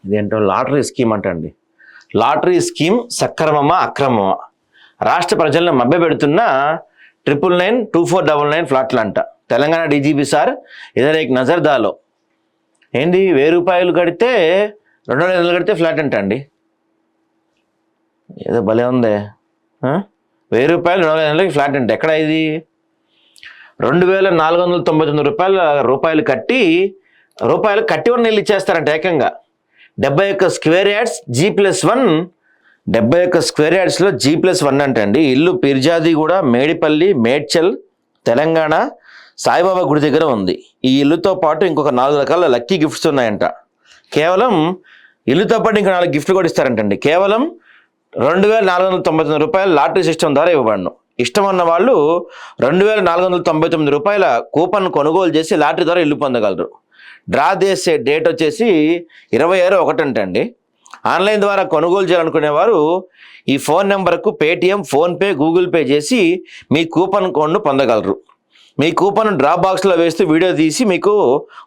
ఇదేంటో lottery scheme అంటండి. Lottery scheme సక్రమమా అక్రమమా? రాష్ట్ర ప్రజలను మభ్యపెడుతున్న 999249 ఫ్లాట్లు అంట. తెలంగాణ డీజీపీ సార్ ఇదర్ ఏక్ నజర్ దాలో. ఏంటి 1000 రూపాయలు కడితే 2500 కడితే ఫ్లాట్ అంట అండి. ఏదో భలే ఉందే. 1000 రూపాయలు 2500 ఫ్లాట్ అంటే ఎక్కడ ఇది? 2499 రూపాయలు కట్టి ఉన్న ఇల్లు ఇచ్చేస్తారంట ఏకంగా. 71 స్క్వేర్ యార్డ్స్ G+1. 71 స్క్వేర్ యార్డ్స్లో G+1 అంటే అండి. ఇల్లు పిర్జాది కూడా మేడిపల్లి మేడ్చల్ తెలంగాణ సాయిబాబా గుడి దగ్గర ఉంది. ఈ ఇల్లుతో పాటు ఇంకొక 4 రకాల లక్కీ గిఫ్ట్స్ ఉన్నాయంట. కేవలం ఇల్లుతో పాటు ఇంకా 4 గిఫ్ట్లు కూడా ఇస్తారంటండి. కేవలం 2499 రూపాయలు లాటరీ సిస్టమ్ ద్వారా ఇవ్వబడను. ఇష్టం ఉన్న వాళ్ళు 2499 రూపాయల కూపన్ కొనుగోలు చేసి లాటరీ ద్వారా ఇల్లు పొందగలరు. డ్రా చేసే డేట్ వచ్చేసి 26/1 అంటండి. ఆన్లైన్ ద్వారా కొనుగోలు చేయాలనుకునేవారు ఈ ఫోన్ నెంబర్కు పేటిఎం, ఫోన్పే, గూగుల్ పే చేసి మీ కూపన్ కోడ్ను పొందగలరు. మీ కూపన్ డ్రాప్ బాక్స్లో వేస్తూ వీడియో తీసి మీకు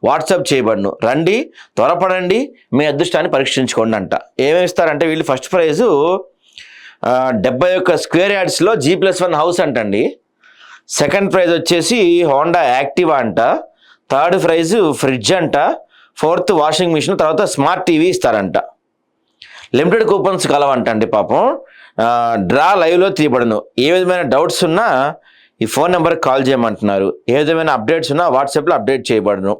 వాట్సాప్ చేయబడను. రండి, త్వరపడండి, మీ అదృష్టాన్ని పరీక్షించుకోండి అంట. ఏమేమి ఇస్తారంటే వీళ్ళు ఫస్ట్ ప్రైజు 71 స్క్వేర్ యార్డ్స్లో G+1 హౌస్ అంటండి. సెకండ్ ప్రైజ్ వచ్చేసి హోండా యాక్టివా అంట. థర్డ్ ప్రైజ్ ఫ్రిడ్జ్ అంట. ఫోర్త్ వాషింగ్ మిషన్, తర్వాత స్మార్ట్ టీవీ ఇస్తారంట. లిమిటెడ్ కూపన్స్ కలవంటండి. పాపం డ్రా లైవ్లో తీయబడను. ఏ విధమైన డౌట్స్ ఉన్నా ఈ ఫోన్ నెంబర్కి కాల్ చేయమంటున్నారు. ఏ విధమైన అప్డేట్స్ ఉన్నా వాట్సాప్లో అప్డేట్ చేయబడను.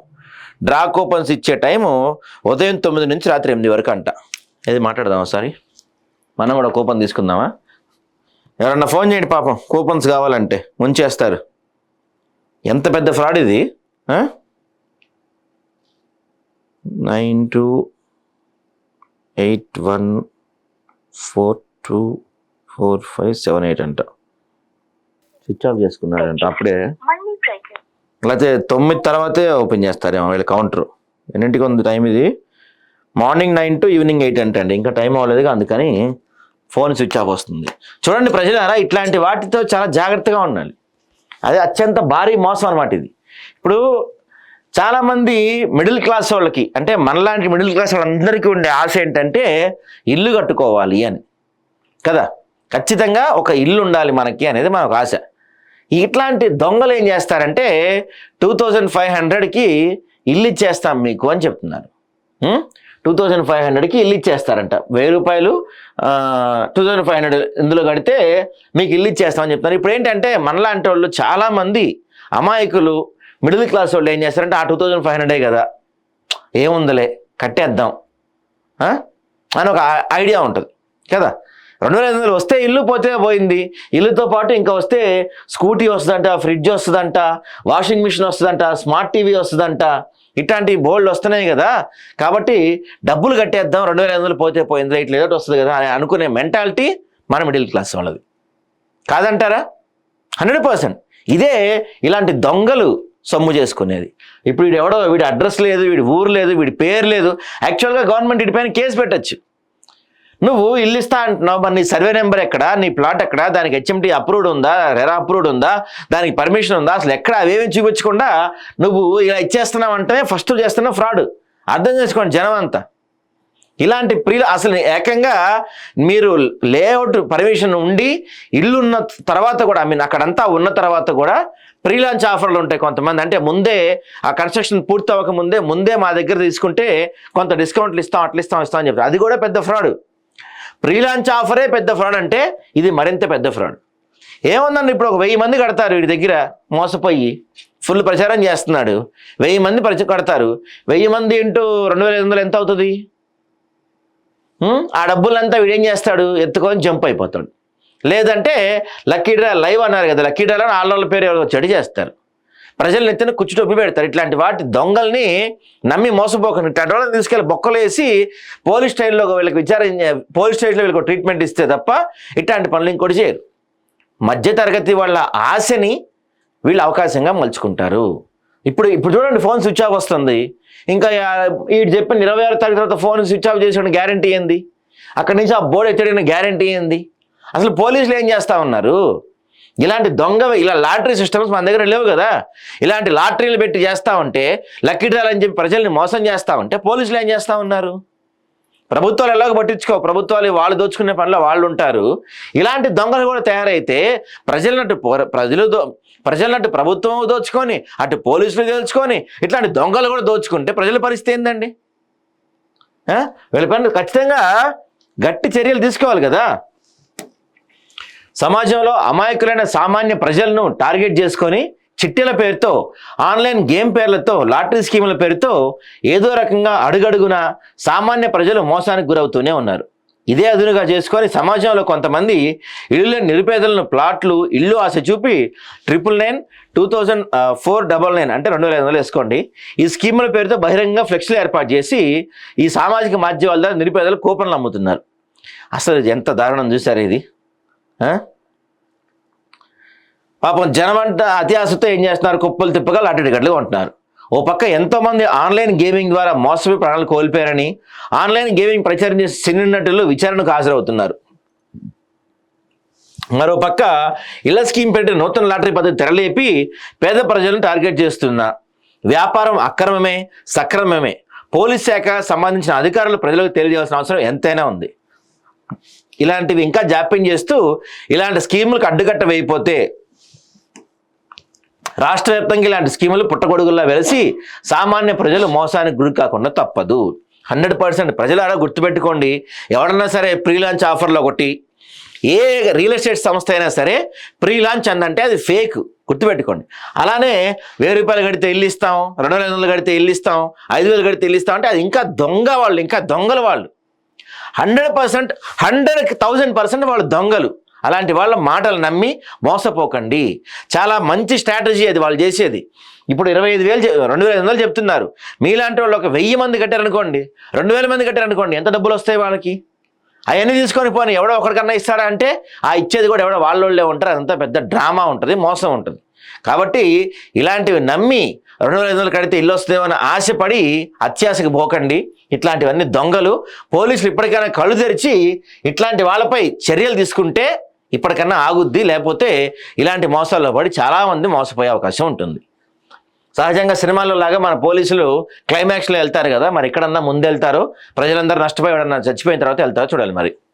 డ్రా కూపన్స్ ఇచ్చే టైము ఉదయం 9 నుంచి రాత్రి 8 వరకు అంట. ఇది మాట్లాడదాం ఒకసారి. మనం కూడా కూపన్ తీసుకుందామా? ఎవరన్నా ఫోన్ చేయండి పాపం, కూపన్స్ కావాలంటే ముంచేస్తారు. ఎంత పెద్ద ఫ్రాడ్ ఇది. 9281424578 అంట. స్విచ్ ఆఫ్ చేసుకున్నారంట అప్పుడే. లేకపోతే 9 తర్వాతే ఓపెన్ చేస్తారేమో వీళ్ళ కౌంటర్. ఎన్నింటికి ఉంది టైం ఇది? మార్నింగ్ 9 to ఈవినింగ్ 8 అంటండి. ఇంకా టైం అవ్వలేదు, అందుకని ఫోన్ స్విచ్ ఆఫ్ వస్తుంది. చూడండి ప్రజలారా, ఇట్లాంటి వాటితో చాలా జాగ్రత్తగా ఉండాలి. అదే అత్యంత భారీ మోసం అన్నమాట ఇది. ఇప్పుడు చాలామంది మిడిల్ క్లాస్ వాళ్ళకి, అంటే మనలాంటి మిడిల్ క్లాస్ వాళ్ళందరికీ ఉండే ఆశ ఏంటంటే ఇల్లు కట్టుకోవాలి అని కదా. ఖచ్చితంగా ఒక ఇల్లు ఉండాలి మనకి అనేది మనకు ఆశ. ఇట్లాంటి దొంగలు ఏం చేస్తారంటే 2500కి ఇల్లు ఇచ్చేస్తాం మీకు అని చెప్తున్నారు. 2500కి ఇల్లు ఇచ్చేస్తారంట. 1000 రూపాయలు 2500 ఇందులో కడితే మీకు ఇల్లు ఇచ్చేస్తామని చెప్తున్నారు. ఇప్పుడు ఏంటంటే మనలాంటి వాళ్ళు చాలామంది అమాయకులు మిడిల్ క్లాస్ వాళ్ళు ఏం చేస్తారంటే ఆ 2500 కదా, ఏముందలే కట్టేద్దాం అని ఒక ఐడియా ఉంటుంది కదా. 2500 వస్తే ఇల్లు, పోతే పోయింది. ఇల్లుతో పాటు ఇంకా వస్తే స్కూటీ వస్తుందంట, ఫ్రిడ్జ్ వస్తుందంట, వాషింగ్ మిషన్ వస్తుందంట, స్మార్ట్ టీవీ వస్తుందంట. ఇట్లాంటి బోల్డ్ వస్తున్నాయి కదా. కాబట్టి డబ్బులు కట్టేద్దాం, 2500 పోతే పోయింది, ఇట్లా ఏదో వస్తుంది కదా అని అనుకునే మెంటాలిటీ మన మిడిల్ క్లాస్ వాళ్ళది. కాదంటారా? 100%. ఇదే ఇలాంటి దొంగలు సొమ్ము చేసుకునేది. ఇప్పుడు వీడి అడ్రస్ లేదు, వీడి ఊరు లేదు, వీడి పేరు లేదు. యాక్చువల్గా గవర్నమెంట్ వీడిపైన కేసు పెట్టచ్చు. నువ్వు ఇల్లు ఇస్తా అంటున్నావు, మరి నీ సర్వే నెంబర్ ఎక్కడ, నీ ప్లాట్ ఎక్కడ, దానికి HMT అప్రూవ్డ్ ఉందా, రెరా అప్రూవ్డ్ ఉందా, దానికి పర్మిషన్ ఉందా, అసలు ఎక్కడ అవేమీ చూపించకుండా నువ్వు ఇలా ఇచ్చేస్తున్నావు అంటే ఫస్ట్ చేస్తున్నావు ఫ్రాడ్. అర్థం చేసుకోండి జనం అంతా. ఇలాంటి అసలు ఏకంగా మీరు లేఅవుట్ పర్మిషన్ ఉండి ఇల్లు ఉన్న తర్వాత కూడా, అక్కడంతా ఉన్న తర్వాత కూడా ప్రీ లాంచ్ ఆఫర్లు ఉంటాయి కొంతమంది. అంటే ముందే ఆ కన్స్ట్రక్షన్ పూర్తి అవ్వక ముందే మా దగ్గర తీసుకుంటే కొంత డిస్కౌంట్లు ఇస్తాం, అట్లా ఇస్తాం అని చెప్తారు. అది కూడా పెద్ద ఫ్రాడ్. ప్రీ లాంచ్ ఆఫరే పెద్ద ఫ్రాడ్ అంటే ఇది మరింత పెద్ద ఫ్రాడ్. ఏముందండి, ఇప్పుడు ఒక 1000 మంది కడతారు వీడి దగ్గర మోసపోయి, ఫుల్ ప్రచారం చేస్తున్నాడు. 1000 మంది కడతారు. 1000 మంది ఇంటూ 2500 ఎంత అవుతుంది? ఆ డబ్బులంతా వీడేం చేస్తాడు, ఎత్తుకొని జంప్ అయిపోతాడు. లేదంటే లక్కీ డ్రా లైవ్ అన్నారు కదా, లక్కీ డ్రాలో వాళ్ళ పేరు ఎవరో చెడు చేస్తారు, ప్రజలు ఎత్తున కుచ్చుటొప్పి పెడతారు. ఇట్లాంటి వాటి దొంగల్ని నమ్మి మోసపోకండి. ఇట్లాంటి వాళ్ళని తీసుకెళ్ళి బొక్కలు వేసి పోలీస్ స్టైల్లో వీళ్ళకి ట్రీట్మెంట్ ఇస్తే తప్ప ఇట్లాంటి పనులు ఇంకోటి చేయరు. మధ్యతరగతి వాళ్ళ ఆశని వీళ్ళు అవకాశంగా మలుచుకుంటారు. ఇప్పుడు చూడండి, ఫోన్ స్విచ్ ఆఫ్ వస్తుంది. ఇంకా వీడు చెప్పిన 26వ తారీఖు తర్వాత ఫోన్ స్విచ్ ఆఫ్ చేసిన గ్యారంటీ ఏంది? అక్కడి నుంచి ఆ బోర్డు ఎత్తడిన గ్యారంటీ ఏంది? అసలు పోలీసులు ఏం చేస్తూ ఉన్నారు? ఇలాంటి ఇలా లాటరీ సిస్టమ్స్ మన దగ్గర లేవు కదా. ఇలాంటి లాటరీలు పెట్టి చేస్తూ ఉంటే, లక్కీ డ్రాలు అని చెప్పి ప్రజల్ని మోసం చేస్తూ ఉంటే పోలీసులు ఏం చేస్తూ ఉన్నారు? ప్రభుత్వాలు ఎలాగో పట్టించుకో, ప్రభుత్వాలు వాళ్ళు దోచుకునే పనిలో వాళ్ళు ఉంటారు. ఇలాంటి దొంగలు కూడా తయారైతే ప్రజలనట్టు ప్రభుత్వం దోచుకొని, అటు పోలీసులు దోచుకొని, ఇట్లాంటి దొంగలు కూడా దోచుకుంటే ప్రజల పరిస్థితి ఏందండి? వీళ్ళపైన ఖచ్చితంగా గట్టి చర్యలు తీసుకోవాలి కదా. సమాజంలో అమాయకులైన సామాన్య ప్రజలను టార్గెట్ చేసుకొని చిట్టీల పేరుతో, ఆన్లైన్ గేమ్ పేర్లతో, లాటరీ స్కీముల పేరుతో ఏదో రకంగా అడుగడుగున సామాన్య ప్రజలు మోసానికి గురవుతూనే ఉన్నారు. ఇదే అదునుగా చేసుకొని సమాజంలో కొంతమంది ఇల్లు నిరుపేదలను ప్లాట్లు, ఇల్లు ఆశ చూపి 999-2499 అంటే 2500 వేసుకోండి, ఈ స్కీముల పేరుతో బహిరంగ ఫ్లెక్స్లు ఏర్పాటు చేసి ఈ సామాజిక మాధ్యమాల ద్వారా నిరుపేదలు కూపన్లు అమ్ముతున్నారు. అసలు ఎంత దారుణం చూసారు ఇది. పాపం జనమంట అతి ఆశతో ఏం చేస్తున్నారు, కుప్పలు తిప్పగా లాటరీ టికెట్లు కొంటున్నారు. ఓ పక్క ఎంతోమంది ఆన్లైన్ గేమింగ్ ద్వారా మోసపోయి ప్రాణాలు కోల్పోయారని ఆన్లైన్ గేమింగ్ ప్రచారం చేసే సినీ నటులు విచారణకు హాజరవుతున్నారు. మరో పక్క ఇళ్ల స్కీమ్ పెట్టి నూతన లాటరీ పద్ధతి తెరలేపి పేద ప్రజలను టార్గెట్ చేస్తున్న వ్యాపారం అక్రమమే, సక్రమమే. పోలీస్ శాఖ సంబంధించిన అధికారులు ప్రజలకు తెలియజేయాల్సిన అవసరం ఎంతైనా ఉంది. ఇలాంటివి ఇంకా జాప్యం చేస్తూ ఇలాంటి స్కీములకు అడ్డుకట్ట వేయిపోతే రాష్ట్ర వ్యాప్తంగా ఇలాంటి స్కీములు పుట్టగొడుగుల్లా వెలిసి సామాన్య ప్రజలు మోసానికి గురి కాకుండా తప్పదు. 100% ప్రజలారా గుర్తుపెట్టుకోండి. ఎవడన్నా సరే ప్రీ లాంచ్ ఆఫర్లో ఒకటి, ఏ రియల్ ఎస్టేట్ సంస్థ అయినా సరే ప్రీ లాంచ్ అందంటే అది ఫేక్, గుర్తుపెట్టుకోండి. అలానే 1000 రూపాయలు కడితే ఇల్లు ఇస్తాం, 2500 కడితే ఇల్లు ఇస్తాం, 5000 కడితే ఇల్లు ఇస్తాం అంటే అది ఇంకా దొంగ వాళ్ళు, ఇంకా దొంగల వాళ్ళు. 100%, 100,000% వాళ్ళు దొంగలు. అలాంటి వాళ్ళ మాటలు నమ్మి మోసపోకండి. చాలా మంచి స్ట్రాటజీ అది వాళ్ళు చేసేది. ఇప్పుడు 25,000 2500 చెప్తున్నారు. మీలాంటి వాళ్ళు ఒక 1000 మంది కట్టారనుకోండి, 2000 మంది కట్టారనుకోండి, ఎంత డబ్బులు వస్తాయి వాళ్ళకి? అవన్నీ తీసుకొని పోనీ ఎవడో ఒకరికన్నా ఇస్తాడా అంటే ఆ ఇచ్చేది కూడా ఎవడో వాళ్ళోళ్ళే ఉంటారు. అదంతా పెద్ద డ్రామా ఉంటుంది, మోసం ఉంటుంది. కాబట్టి ఇలాంటివి నమ్మి 2500 కడితే ఇల్లు వస్తుందేమని ఆశపడి అత్యాశకు పోకండి. ఇట్లాంటివన్నీ దొంగలు. పోలీసులు ఇప్పటికైనా కళ్ళు తెరిచి ఇట్లాంటి వాళ్ళపై చర్యలు తీసుకుంటే ఇప్పటికన్నా ఆగుద్ది. లేకపోతే ఇలాంటి మోసాల్లో పడి చాలామంది మోసపోయే అవకాశం ఉంటుంది. సహజంగా సినిమాల్లో లాగా మన పోలీసులు క్లైమాక్స్లో వెళ్తారు కదా, మరి ఎక్కడన్నా ముందు వెళ్తారో, ప్రజలందరూ నష్టపోయి చచ్చిపోయిన తర్వాత వెళ్తారో చూడాలి మరి.